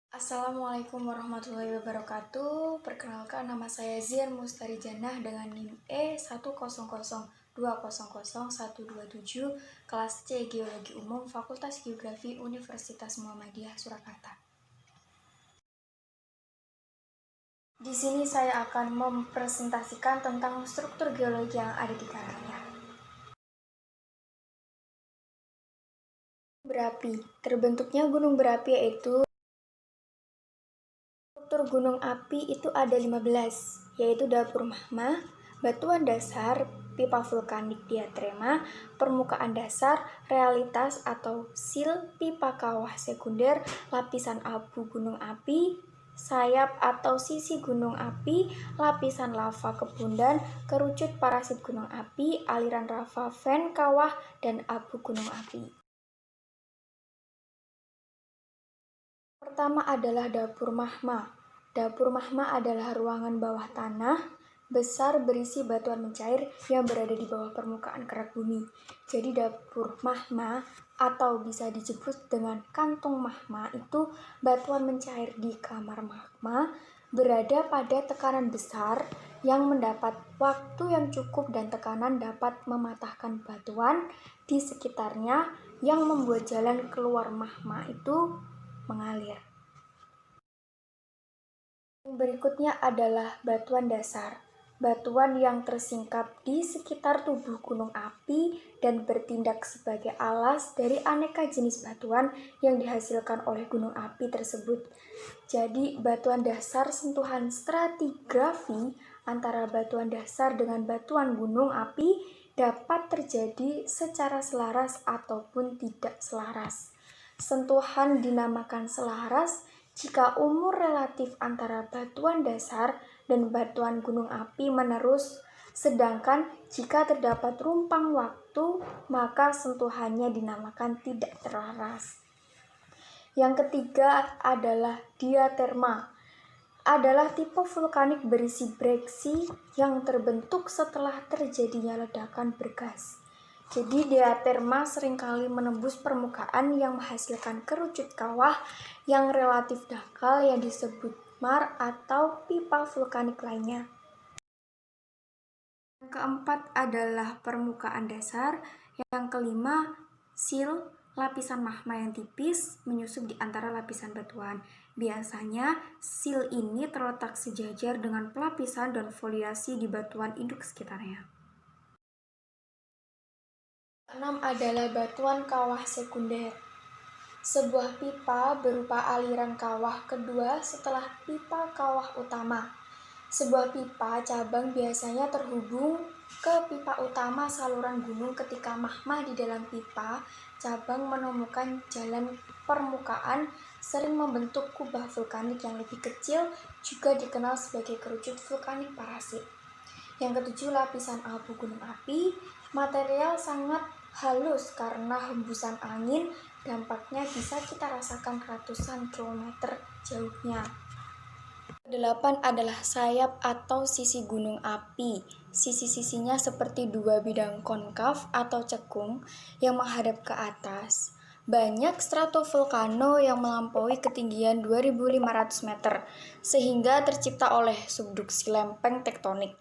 Assalamualaikum warahmatullahi wabarakatuh. Perkenalkan, nama saya Zian Mustari Jannah dengan NIM E100200127, kelas C Geologi Umum, Fakultas Geografi Universitas Muhammadiyah Surakarta. Di sini saya akan mempresentasikan tentang struktur geologi yang ada di Karangnya. Berapi. Terbentuknya gunung berapi yaitu struktur gunung api itu ada 15, yaitu dapur magma, batuan dasar, pipa vulkanik diatrema, permukaan dasar, realitas atau sil, pipa kawah sekunder, lapisan abu gunung api, sayap atau sisi gunung api, lapisan lava kebundan, kerucut parasit gunung api, aliran lava ven kawah, dan abu gunung api. Pertama adalah dapur magma. Dapur magma adalah ruangan bawah tanah besar berisi batuan mencair yang berada di bawah permukaan kerak bumi. Jadi dapur magma atau bisa disebut dengan kantung magma itu batuan mencair di kamar magma berada pada tekanan besar yang mendapat waktu yang cukup dan tekanan dapat mematahkan batuan di sekitarnya yang membuat jalan keluar magma itu mengalir. Berikutnya adalah batuan dasar. Batuan yang tersingkap di sekitar tubuh gunung api dan bertindak sebagai alas dari aneka jenis batuan yang dihasilkan oleh gunung api tersebut. Jadi, batuan dasar sentuhan stratigrafi antara batuan dasar dengan batuan gunung api dapat terjadi secara selaras ataupun tidak selaras. Sentuhan dinamakan selaras jika umur relatif antara batuan dasar dan batuan gunung api menerus, sedangkan jika terdapat rumpang waktu, maka sentuhannya dinamakan tidak selaras. Yang ketiga adalah diaterma. Adalah tipe vulkanik berisi breksi yang terbentuk setelah terjadinya ledakan bergas. Jadi diaterma seringkali menembus permukaan yang menghasilkan kerucut kawah yang relatif dangkal yang disebut mar atau pipa vulkanik lainnya. Yang keempat adalah permukaan dasar. Yang kelima, sil, lapisan magma yang tipis menyusup di antara lapisan batuan. Biasanya, sil ini terletak sejajar dengan pelapisan dan foliasi di batuan induk sekitarnya. 6 adalah batuan kawah sekunder. Sebuah pipa berupa aliran kawah kedua setelah pipa kawah utama. Sebuah pipa cabang biasanya terhubung ke pipa utama saluran gunung ketika magma di dalam pipa cabang menemukan jalan permukaan sering membentuk kubah vulkanik yang lebih kecil, juga dikenal sebagai kerucut vulkanik parasit. Yang ketujuh, lapisan abu gunung api. Material sangat halus karena hembusan angin, dampaknya bisa kita rasakan ratusan kilometer jauhnya. 8 adalah sayap atau sisi gunung api. Sisi-sisinya seperti dua bidang konkav atau cekung yang menghadap ke atas. Banyak stratovolcano yang melampaui ketinggian 2.500 meter, sehingga tercipta oleh subduksi lempeng tektonik.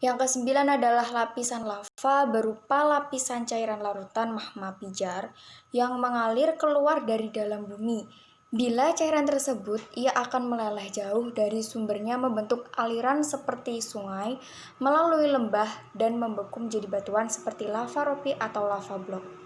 Yang kesembilan adalah lapisan lava berupa lapisan cairan larutan magma pijar yang mengalir keluar dari dalam bumi. Bila cairan tersebut, ia akan meleleh jauh dari sumbernya membentuk aliran seperti sungai, melalui lembah, dan membeku menjadi batuan seperti lava ropi atau lava blok.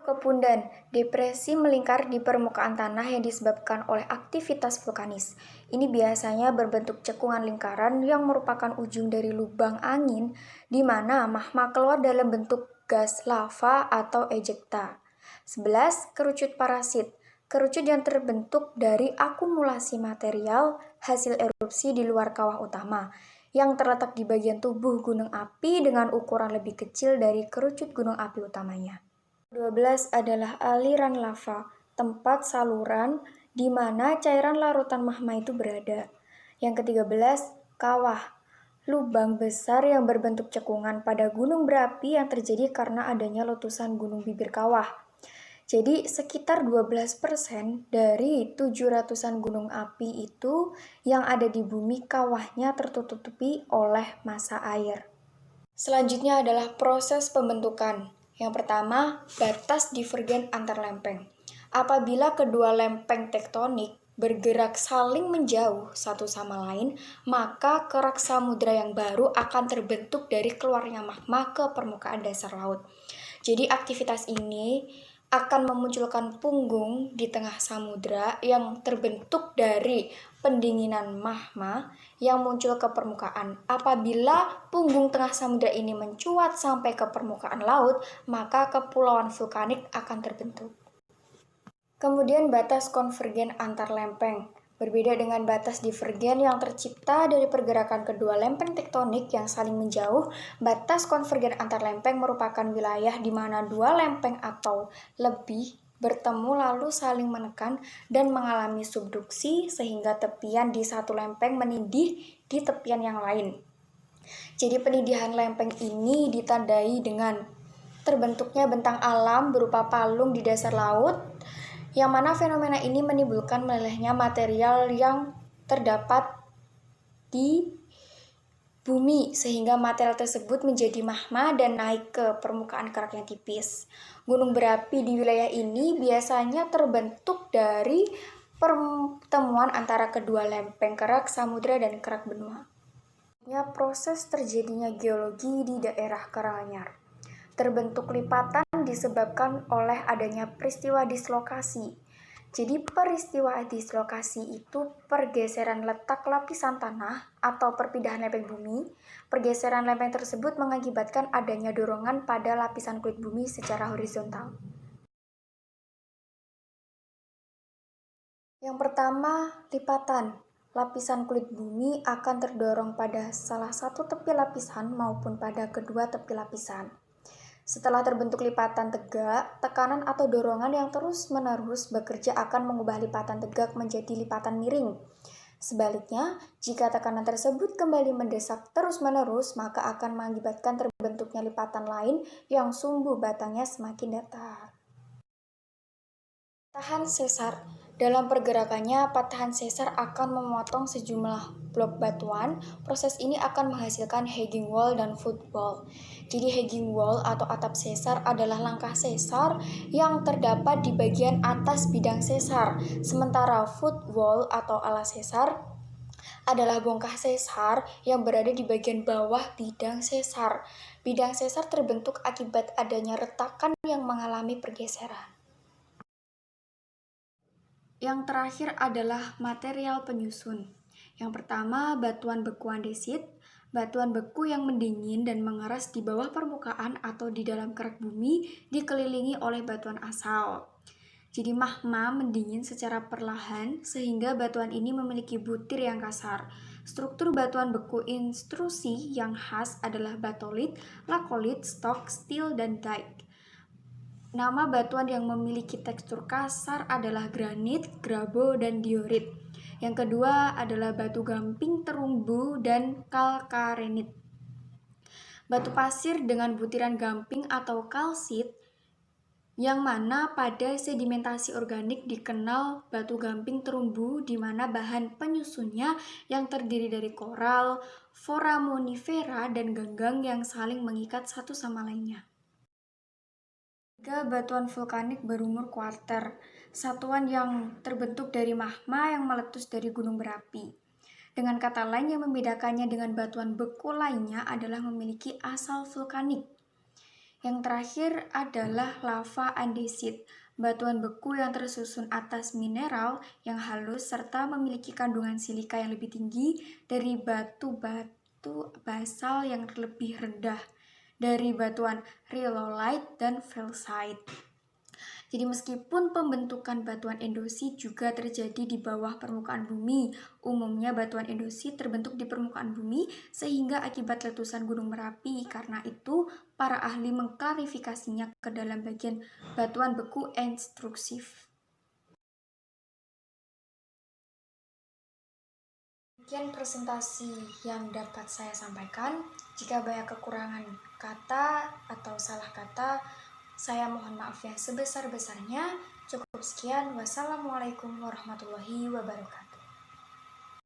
Kepundan, depresi melingkar di permukaan tanah yang disebabkan oleh aktivitas vulkanis. Ini biasanya berbentuk cekungan lingkaran yang merupakan ujung dari lubang angin di mana magma keluar dalam bentuk gas lava atau ejekta. 11. Kerucut parasit. Kerucut yang terbentuk dari akumulasi material hasil erupsi di luar kawah utama yang terletak di bagian tubuh gunung api dengan ukuran lebih kecil dari kerucut gunung api utamanya. 12 adalah aliran lava, tempat saluran di mana cairan larutan magma itu berada. Yang ke-13, kawah, lubang besar yang berbentuk cekungan pada gunung berapi yang terjadi karena adanya letusan gunung bibir kawah. Jadi sekitar 12% dari 700-an gunung api itu yang ada di bumi kawahnya tertutupi oleh massa air. Selanjutnya adalah proses pembentukan. Yang pertama, batas divergen antar lempeng. Apabila kedua lempeng tektonik bergerak saling menjauh satu sama lain, maka kerak samudra yang baru akan terbentuk dari keluarnya magma ke permukaan dasar laut. Jadi aktivitas ini akan memunculkan punggung di tengah samudra yang terbentuk dari pendinginan magma yang muncul ke permukaan. Apabila punggung tengah samudra ini mencuat sampai ke permukaan laut, maka kepulauan vulkanik akan terbentuk. Kemudian batas konvergen antar lempeng. Berbeda dengan batas divergen yang tercipta dari pergerakan kedua lempeng tektonik yang saling menjauh, batas konvergen antar lempeng merupakan wilayah di mana dua lempeng atau lebih bertemu lalu saling menekan dan mengalami subduksi sehingga tepian di satu lempeng menindih di tepian yang lain. Jadi penidihan lempeng ini ditandai dengan terbentuknya bentang alam berupa palung di dasar laut, yang mana fenomena ini menimbulkan melelehnya material yang terdapat di bumi sehingga material tersebut menjadi magma dan naik ke permukaan kerak yang tipis. Gunung berapi di wilayah ini biasanya terbentuk dari pertemuan antara kedua lempeng kerak samudra dan kerak benua. Proses terjadinya geologi di daerah Karanganyar. Terbentuk lipatan disebabkan oleh adanya peristiwa dislokasi. Jadi peristiwa dislokasi itu pergeseran letak lapisan tanah atau perpindahan lempeng bumi. Pergeseran lempeng tersebut mengakibatkan adanya dorongan pada lapisan kulit bumi secara horizontal. Yang pertama, lipatan. Lapisan kulit bumi akan terdorong pada salah satu tepi lapisan maupun pada kedua tepi lapisan. Setelah terbentuk lipatan tegak, tekanan atau dorongan yang terus-menerus bekerja akan mengubah lipatan tegak menjadi lipatan miring. Sebaliknya, jika tekanan tersebut kembali mendesak terus-menerus, maka akan mengakibatkan terbentuknya lipatan lain yang sumbu batangnya semakin datar. Patahan sesar. Dalam pergerakannya, patahan sesar akan memotong sejumlah blok batuan. Proses ini akan menghasilkan hanging wall dan footwall. Jadi hanging wall atau atap sesar adalah langkah sesar yang terdapat di bagian atas bidang sesar. Sementara footwall atau alas sesar adalah bongkah sesar yang berada di bagian bawah bidang sesar. Bidang sesar terbentuk akibat adanya retakan yang mengalami pergeseran. Yang terakhir adalah material penyusun. Yang pertama, batuan beku andesit. Batuan beku yang mendingin dan mengeras di bawah permukaan atau di dalam kerak bumi dikelilingi oleh batuan asal. Jadi magma mendingin secara perlahan sehingga batuan ini memiliki butir yang kasar. Struktur batuan beku intrusi yang khas adalah batolit, lakolit, stok, steel, dan dike. Nama batuan yang memiliki tekstur kasar adalah granit, grabo, dan diorit. Yang kedua adalah batu gamping terumbu dan kalkarenit. Batu pasir dengan butiran gamping atau kalsit, yang mana pada sedimentasi organik dikenal batu gamping terumbu, di mana bahan penyusunnya yang terdiri dari koral, foraminifera, dan ganggang yang saling mengikat satu sama lainnya. Batuan vulkanik berumur kuarter, satuan yang terbentuk dari magma yang meletus dari gunung berapi. Dengan kata lain, yang membedakannya dengan batuan beku lainnya adalah memiliki asal vulkanik. Yang terakhir adalah lava andesit, batuan beku yang tersusun atas mineral yang halus serta memiliki kandungan silika yang lebih tinggi dari batu-batu basal yang lebih rendah dari batuan rhyolite dan felsite. Jadi meskipun pembentukan batuan endosit juga terjadi di bawah permukaan bumi, umumnya batuan endosit terbentuk di permukaan bumi sehingga akibat letusan gunung Merapi. Karena itu, para ahli mengklarifikasinya ke dalam bagian batuan beku intrusif. Sekian presentasi yang dapat saya sampaikan. Jika banyak kekurangan kata atau salah kata, Saya mohon maaf yang sebesar-besarnya. Cukup sekian. Wassalamualaikum warahmatullahi wabarakatuh.